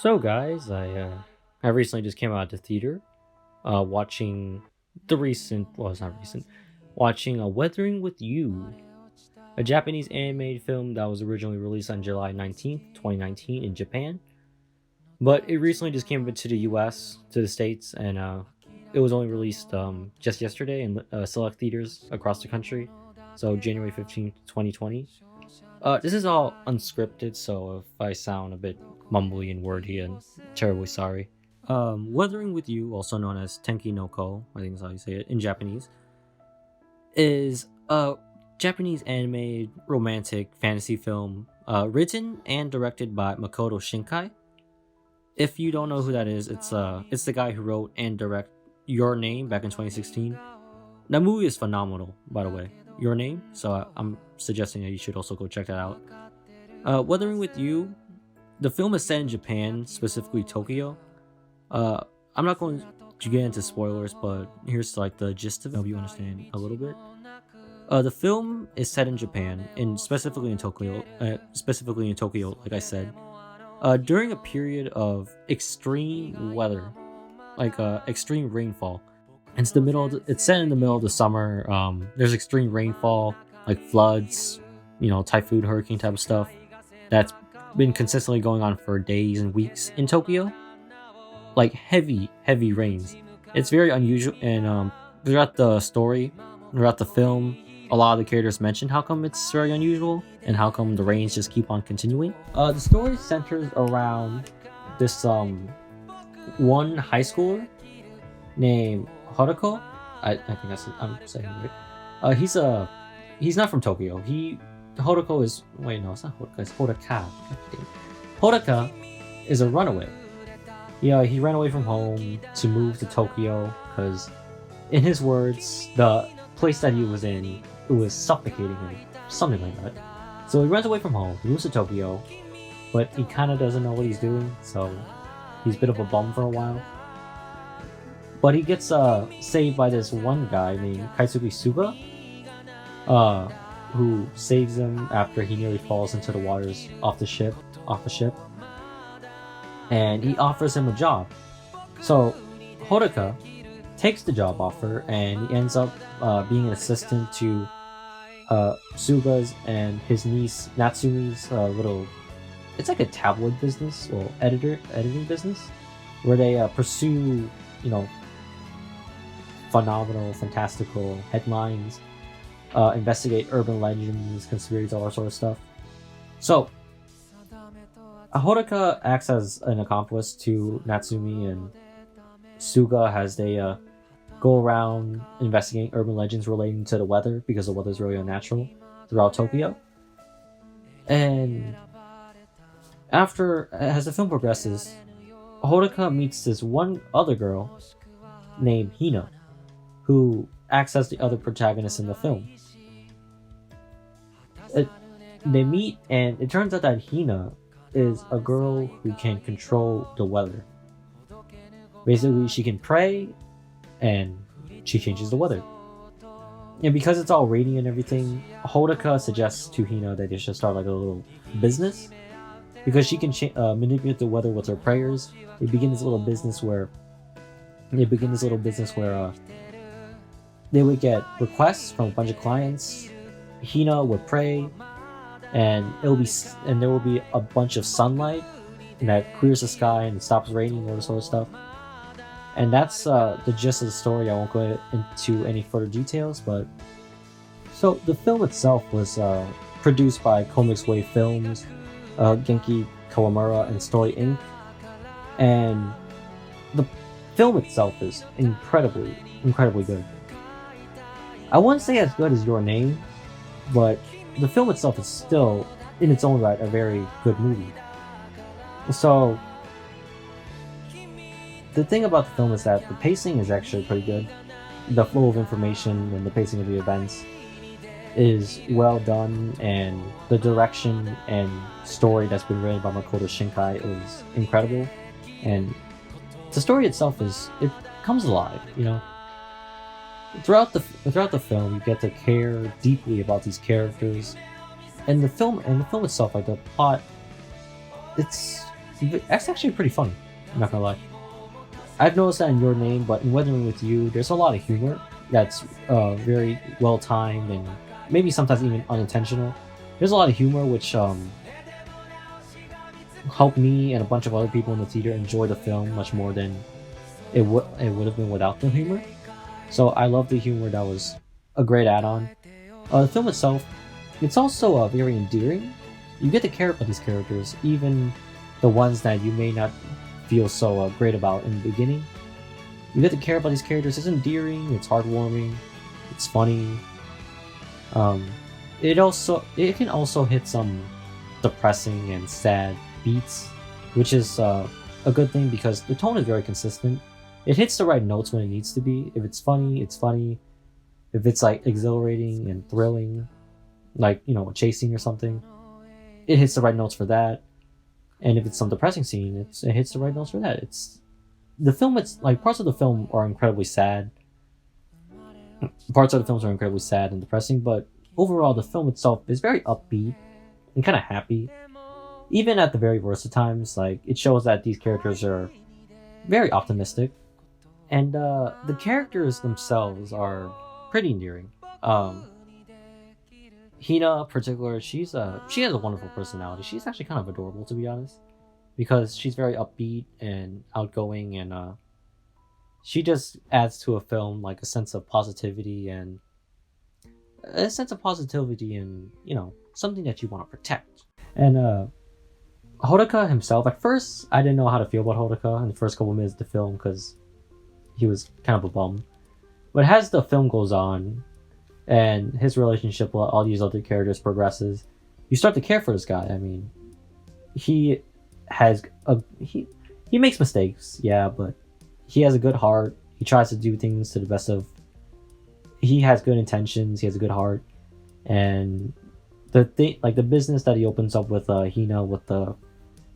So, guys, I recently just came out of the theater, watching the recent. Well, it's not recent. Watching Weathering with You, a Japanese animated film that was originally released on July 19th, 2019, in Japan, but it recently just came into the U.S. to the states, and it was only released just yesterday in select theaters across the country. So January 15th, 2020. This is all unscripted, so if I sound a bit mumbly and wordy, and terribly sorry. Weathering with You, also known as Tenki no Ko, I think that's how you say it in Japanese, is a Japanese animated romantic fantasy film written and directed by Makoto Shinkai. If you don't know who that is, it's the guy who wrote and directed Your Name back in 2016. That movie is phenomenal, by the way. Your Name, so I'm suggesting that you should also go check that out. Weathering with You, the film is set in Japan, specifically Tokyo. I'm not going to get into spoilers, but here's like the gist of it, help you understand a little bit. The film is set in Japan, and specifically in Tokyo. Like I said, during a period of extreme weather, like extreme rainfall. It's set in the middle of the summer. There's extreme rainfall, like floods, typhoon, hurricane type of stuff. That's been consistently going on for days and weeks in Tokyo. Like heavy rains. It's very unusual, and throughout the film, a lot of the characters mention how come it's very unusual and how come the rains just keep on continuing. The story centers around this one high schooler named Haruko. I think I'm saying it right. He's not from Tokyo. Haruko is wait no, it's not Haruko. It's Horaka. Horaka is a runaway. Yeah, he ran away from home to move to Tokyo because, in his words, the place that he was in, it was suffocating him, something like that. So he runs away from home, he moves to Tokyo, but he kind of doesn't know what he's doing, so he's a bit of a bum for a while. But he gets saved by this one guy named Kaitsuki Suga, who saves him after he nearly falls into the waters off the ship. And he offers him a job. So Horuka takes the job offer, and he ends up being an assistant to Suga's and his niece Natsumi's little. It's like a tabloid business, or editing business, where they pursue phenomenal, fantastical headlines, investigate urban legends, conspiracies, all that sort of stuff. So Horuka acts as an accomplice to Natsumi and Suga as they go around investigating urban legends relating to the weather, because the weather is really unnatural throughout Tokyo. And as the film progresses, Horuka meets this one other girl named Hina, who acts as the other protagonist in the film. They meet, and it turns out that Hina is a girl who can control the weather. Basically, she can pray, and she changes the weather. And because it's all rainy and everything, Horuka suggests to Hina that they should start like a little business, because she can manipulate the weather with her prayers. They begin this little business where they would get requests from a bunch of clients. Hina would pray, and there will be a bunch of sunlight that clears the sky and stops raining, all this sort of stuff. And that's the gist of the story. I won't go into any further details, but so the film itself was produced by Comics Wave Films, Genki Kawamura, and Story Inc. And the film itself is incredibly good. I wouldn't say as good as Your Name, but the film itself is still, in its own right, a very good movie. So the thing about the film is that the pacing is actually pretty good. The flow of information and the pacing of the events is well done, and the direction and story that's been written by Makoto Shinkai is incredible. And the story itself it comes alive, Throughout the film, you get to care deeply about these characters, and the film itself, like the plot, it's That's actually pretty funny. I'm not gonna lie. I've noticed that in Your Name, but in Weathering with You, there's a lot of humor that's very well timed and maybe sometimes even unintentional. There's a lot of humor which helped me and a bunch of other people in the theater enjoy the film much more than it would have been without the humor. So I love the humor. That was a great add-on. The film itself, it's also very endearing. You get to care about these characters, even the ones that you may not feel so great about in the beginning. You get to care about these characters. It's endearing. It's heartwarming. It's funny. It can also hit some depressing and sad beats, which is a good thing because the tone is very consistent. It hits the right notes when it needs to be. If it's funny, it's funny. If it's like exhilarating and thrilling, like chasing or something, it hits the right notes for that. And if it's some depressing scene, it hits the right notes for that. It's the film. It's like parts of the film are incredibly sad. Parts of the films are incredibly sad and depressing, but overall, the film itself is very upbeat and kind of happy. Even at the very worst of times, like it shows that these characters are very optimistic, and the characters themselves are pretty endearing. Hina, in particular, she has a wonderful personality. She's actually kind of adorable, to be honest, because she's very upbeat and outgoing, and she just adds to a film like a sense of positivity and something that you want to protect. And Hodaka himself, at first, I didn't know how to feel about Hodaka in the first couple minutes of the film because he was kind of a bum. But as the film goes on and his relationship with all these other characters progresses, you start to care for this guy. I mean, he makes mistakes, yeah, but he has a good heart. He tries to do things to the best of. He has good intentions. He has a good heart, and the business that he opens up with Hina with the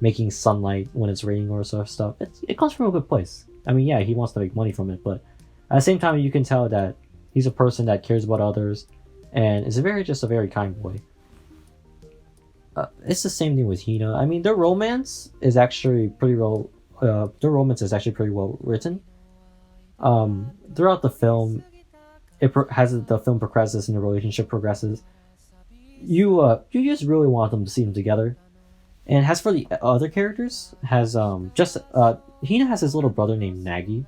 making sunlight when it's raining or sort of stuff. It comes from a good place. I mean, yeah, he wants to make money from it, but at the same time, you can tell that he's a person that cares about others, and is just a very kind boy. It's the same thing with Hina. I mean, their romance is actually pretty well. Their romance is actually pretty well written. Throughout the film, the film progresses and the relationship progresses. You just really want them to see them together. And as for the other characters, Hina has his little brother named Nagi.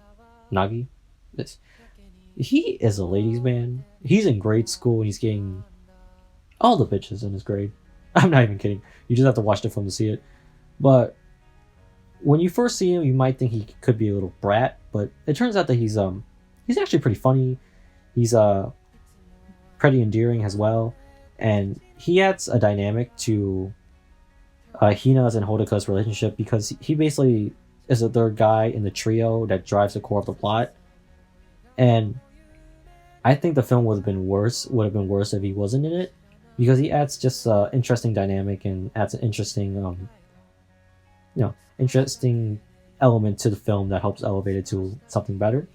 He is a ladies' man. He's in grade school and he's getting all the bitches in his grade. I'm not even kidding. You just have to watch the film to see it. But when you first see him, you might think he could be a little brat, but it turns out that he's actually pretty funny. He's pretty endearing as well, and he adds a dynamic to Hina's and Hodaka's relationship because he basically is the third guy in the trio that drives the core of the plot. And I think the film would have been worse if he wasn't in it, because he adds just an interesting dynamic and adds an interesting interesting element to the film that helps elevate it to something better.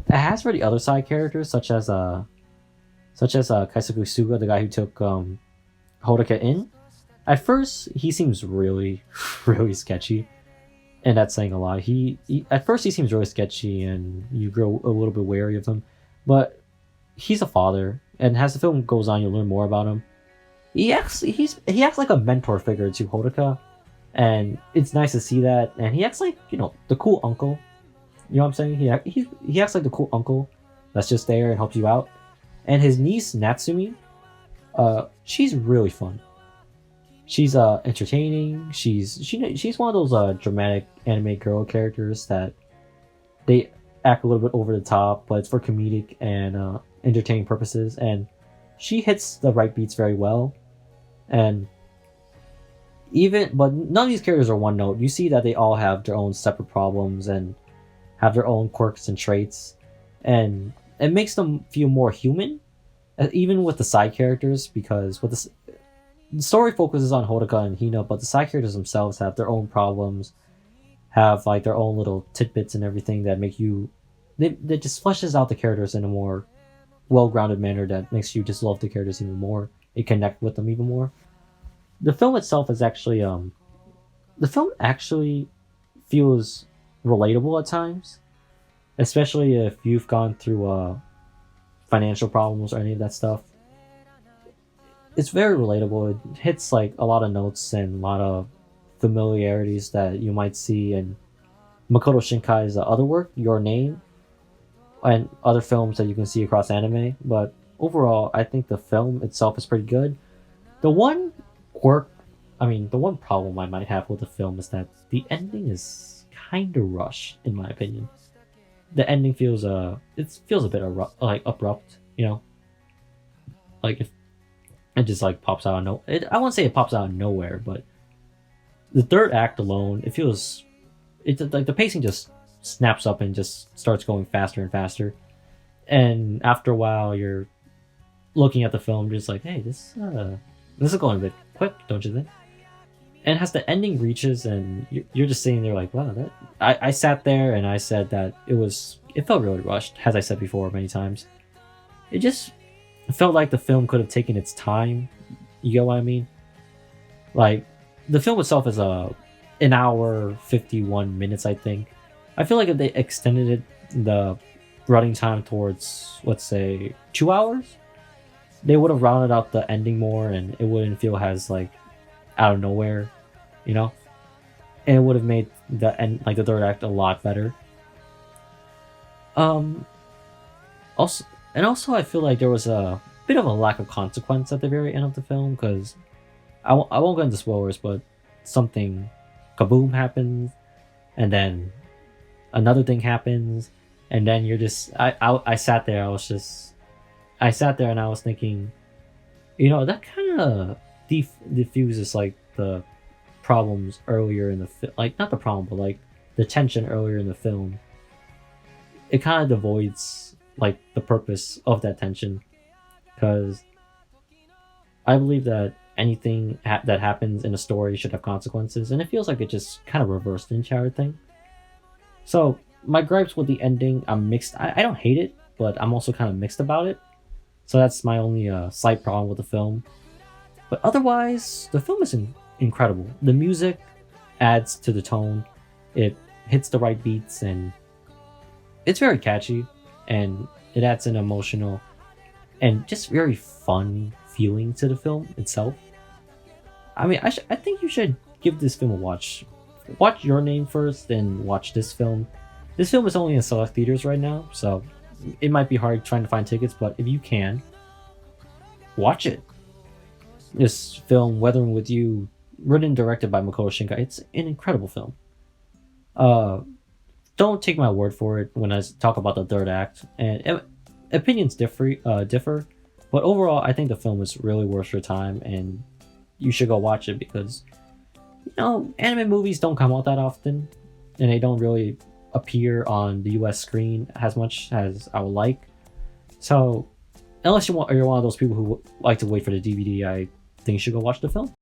As for the other side characters, such as Kaisuke Suga, the guy who took Hodaka in, at first he seems really, really sketchy, and that's saying a lot. At first he seems really sketchy, and you grow a little bit wary of him, but he's a father, and as the film goes on, you'll learn more about him. He acts like a mentor figure to Hodaka, and it's nice to see that. And he acts like the cool uncle. You know what I'm saying? He acts like the cool uncle that's just there and helps you out. And his niece Natsumi, she's really fun. She's entertaining. She's one of those dramatic anime girl characters that they act a little bit over the top, but it's for comedic and entertaining purposes. And she hits the right beats very well. And but none of these characters are one note. You see that they all have their own separate problems and have their own quirks and traits, and it makes them feel more human, even with the side characters, because the story focuses on Hodaka and Hina, but the side characters themselves have their own problems, have like their own little tidbits and everything that make you. That just fleshes out the characters in a more well-grounded manner that makes you just love the characters even more and connect with them even more. The film itself is actually the film actually feels relatable at times, especially if you've gone through financial problems or any of that stuff. It's very relatable. It hits like a lot of notes and a lot of familiarities that you might see in Makoto Shinkai's other work, Your Name, and other films that you can see across anime. But overall, I think the film itself is pretty good. The one the one problem I might have with the film is that the ending is kind of rushed, in my opinion. The ending feels it feels a bit like abrupt, you know, like if it just like pops out of no. I won't say it pops out of nowhere, but the third act alone, it feels it's like the pacing just snaps up and just starts going faster and faster. And after a while, you're looking at the film, just like, hey, this is going a bit quick, don't you think? And as the ending reaches, and you're just sitting there like, wow, that I sat there and I said that it felt really rushed, as I said before many times. It just felt like the film could have taken its time. You get what I mean? Like the film itself is an hour 51 minutes, I think. I feel like if they extended the running time towards, let's say, 2 hours, they would have rounded out the ending more, and it wouldn't feel as like out of nowhere, you know. And it would have made the end, like the third act, a lot better. Um, also, I feel like there was a bit of a lack of consequence at the very end of the film because I won't go into spoilers, but something kaboom happens, and then another thing happens, and then you're just I sat there. I sat there and I was thinking, you know, that kind of diffuses like the problems earlier in the like not the problem, but like the tension earlier in the film. It kind of devoids like the purpose of that tension, because I believe that anything that happens in a story should have consequences, and it feels like it just kind of reversed the entire thing. So my gripes with the ending, I'm mixed. I don't hate it, but I'm also kind of mixed about it. So that's my only slight problem with the film. But otherwise, the film is incredible. The music adds to the tone. It hits the right beats, and it's very catchy, and it adds an emotional and just very fun feeling to the film itself. I mean, I think you should give this film a watch. Watch Your Name first, then watch this film. This film is only in select theaters right now, so it might be hard trying to find tickets, but if you can, watch it. This film, Weathering with You, written and directed by Makoto Shinkai, it's an incredible film. Don't take my word for it when I talk about the third act, and opinions differ, but overall, I think the film is really worth your time, and you should go watch it because, you know, anime movies don't come out that often, and they don't really appear on the US screen as much as I would like. So, unless you're one of those people who like to wait for the DVD, I think you should go watch the film.